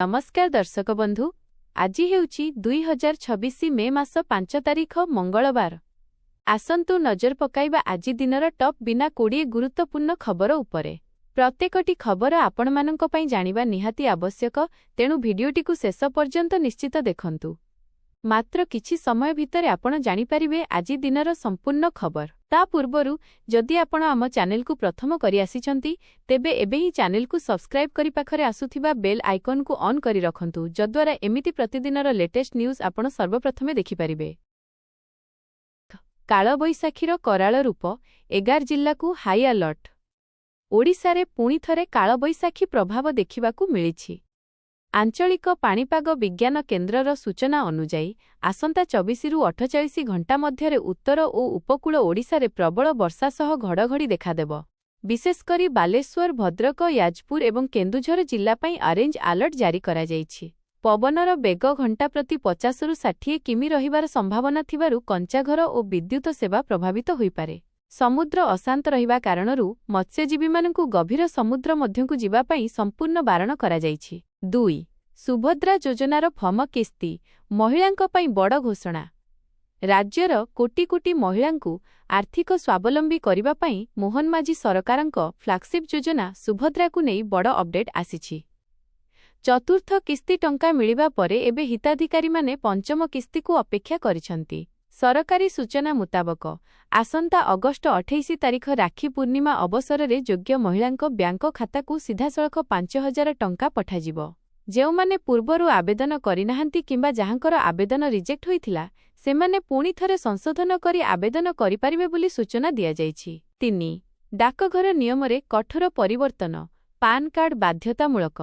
नमस्कार दर्शक बंधु आज हेउची 2026 मे मास 5 तारिख मंगलवार। आसंतु नजर पकाइबा आज दिनर टॉप बिना 20 गुरुत्वपूर्ण खबर उपरे। प्रत्येकटी खबर आपण मानक पई जानिबा निहाती आवश्यक, तेणु भिडियोटिकु शेष पर्यंत निश्चित देखंतु। मात्र किछि समय भितरे आपण जानि परिबे आज दिनर संपूर्ण खबर। ता पूर्वरु जदि आपण आम चैनल को प्रथम करि आसिछंती तेबे एबे ही चैनल को सब्सक्राइब करि पाखरे आसुथिबा बेल आइकन को ऑन करि रखंतु, जद्वारा एमिति प्रतिदिनर लेटेस्ट न्यूज आपण सर्वप्रथमे देखि परिबे। कालबैशाखीर कराल रूप 11 जिल्ला को हाई अलर्ट। ओडिशा रे पुणी थरे कालबैशाखी प्रभाव देखिबाकू मिलिछि। आंचलिक पाणीपाग विज्ञान केन्द्रर सूचना अनुजाई आसंता 24 रु 48 घंटा मध्यरे उत्तर और उपकूल ओडिशा रे प्रबल वर्षा सह घड़घड़ी देखादेब। विशेषकरी बालेश्वर, भद्रक, याजपुर एवं केन्दुझर जिल्ला पई ऑरेंज अलर्ट जारी करा जायछि। पवनर बेग घंटा प्रति 50 रु 60 किमी रहिबार संभावना थिबारु कंचाघर और विद्युत सेवा प्रभावित होई पारे। समुद्र अशांत रहिबा कारणरू मत्स्यजीवीमानंकु गभीर समुद्र मध्यकु जिबा पई संपूर्ण बारण करा जायछि। 2. सुभद्रा योजनार फर्म किस्ती महिलांक पई बड़ घोषणा। राज्यर कोटी कोटी महिलांकु आर्थिक स्वावलंबी करिबा पई मोहन माझी सरकारंक फ्लैगशिप योजना सुभद्राकु नेई बड़ अपडेट आसिछि। चतुर्थ किस्ती टंका मिलिबा परे एबे हिताधिकारी माने पंचम किस्ती को अपेक्षा करिसंती। सरकारी सूचना मुताबक आसंता अगस्ट 28 तारिख राखी पूर्णिमा अवसर में योग्य महिलांक बैंक खाता को सीधासलख 5000 टंका पठाजिब। जेउमाने पूर्वरु आवेदन करिनाहांती किंबा जहांकर आवेदन रिजेक्ट होइथिला सेमाने पुणी थरे संशोधन करी आवेदन करिपारिबे बोली सूचना दिया जायछि। 3. डाकघर नियमरे कठोर परिवर्तन, पान कार्ड बाध्यतामूलक।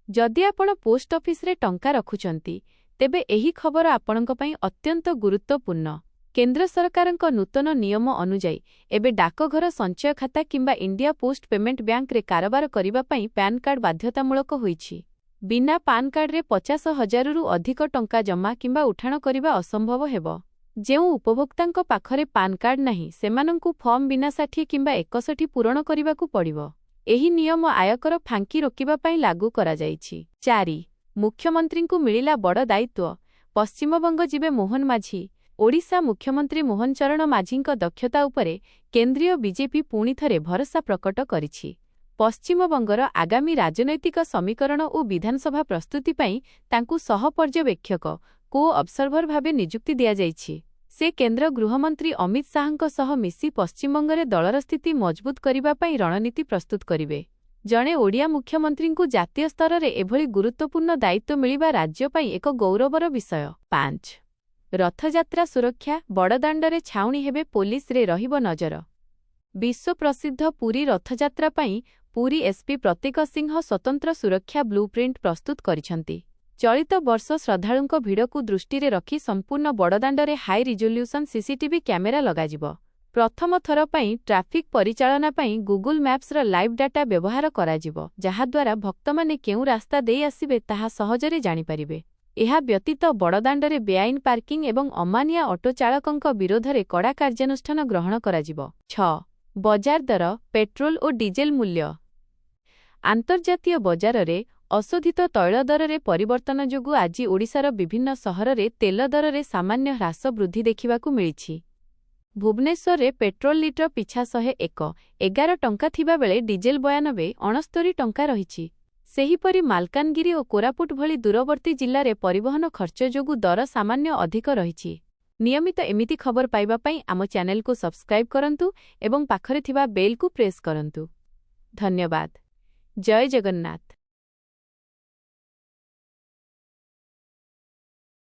जदि आपण पोस्ट ऑफिस रे टंका रखुचंती तेबे एही खबर आपणक पई अत्यंत गुरुत्वपूर्ण। केंद्र सरकारक नूतन नियम अनुजाई एबे डाकघर संचय खाता किंबा इंडिया पोस्ट पेमेंट बैंक रे कारोबार करिबा पई पैन कार्ड बाध्यतामूलक होईछि। बिना पान कार्ड रे 50,000 रु अधिक टंका जमा किंबा उठाण करिबा असंभव हेबो। जेउ उपभोक्तांक पाखरे पान कार्ड नाही सेमानंकु फॉर्म बिना 60 किंबा 61 पूरण करिबाकू पड़िबो। एही नियम आयकर फांकी रोकिबा पई लागू करा जायछि। 4. मुख्यमंत्री को मिलिला बड़ दायित्व, पश्चिमबंग जिबे मोहन माझी। ओडिशा मुख्यमंत्री मोहन चरण माझींक दक्षता उपरे केंद्रीय बीजेपी पुणी थरे भरोसा प्रकट करिछि। पश्चिमबंगर आगामी राजनैतिक समीकरण और विधानसभा प्रस्तुति पई तांकु सह पर्यवेक्षक को ऑब्जर्वर भावे नियुक्ति दिया जायछि। से केंद्र गृहमंत्री अमित शाहंक सह मिसी पश्चिमबंगरे दलर स्थिति मजबूत करिबा पई रणनीति प्रस्तुत करिवे। जणे ओडिया मुख्यमंत्री को जातीय स्तर में एभली गुरुत्वपूर्ण दायित्व मिलिबा राज्य पई एक गौरवर विषय। 5. रथयात्रा सुरक्षा, बड़दाण्डरे छाउणी हेबे पुलिस रे रहिब नजर। विश्व प्रसिद्ध पुरी रथयात्रा पई पुरी एसपी प्रतीक सिंह स्वतंत्र सुरक्षा ब्लूप्रिंट प्रस्तुत करिसंती। चलित वर्ष श्रद्धालुंक भिड़ को दृष्टि रे रखी संपूर्ण बड़दाण्डरे हाई रिजोल्यूशन सीसीटीवी कैमेरा लगाजिब। प्रथम थर पई ट्राफिक परिचालना पई गूगल मैप्स र लाइव डाटा व्यवहार कराजिब, जहा द्वारा भक्त माने केउ रास्ता देई आसिबे ताहा सहजरे जानि परिबे। एहा व्यतीत बड़दाण्डरे बेआईन पार्किंग एवं अमानिया ऑटो चालकंक विरोधरे कड़ा कार्यानुष्ठान ग्रहण कराजिब। 6. बजार दर, पेट्रोल और डीजेल मूल्य। आंतर्जातीय बजार रे अशोधित तैल दर रे परिवर्तन जोगु आज ओडिशार विभिन्न सहर रे तेल दर रे सामान्य ह्रास वृद्धि देखिबाकू मिलिछि। भुवनेश्वर रे पेट्रोल लिटर पिछा 111 टंका थिबा बेले डीजेल 9269 टंका रहिछि। सेहीपरि मालकानगिरी और कोरापुट भली दूरवर्ती जिल्ला रे परिवहन खर्च जोगु दर सामान्य अधिक रहिछि। नियमित एमिति खबर पाइबा पई आम चैनल को सब्सक्राइब करंतु एवं पाखरे थिबा बेल को प्रेस करंतु। धन्यवाद। जय जगन्नाथ।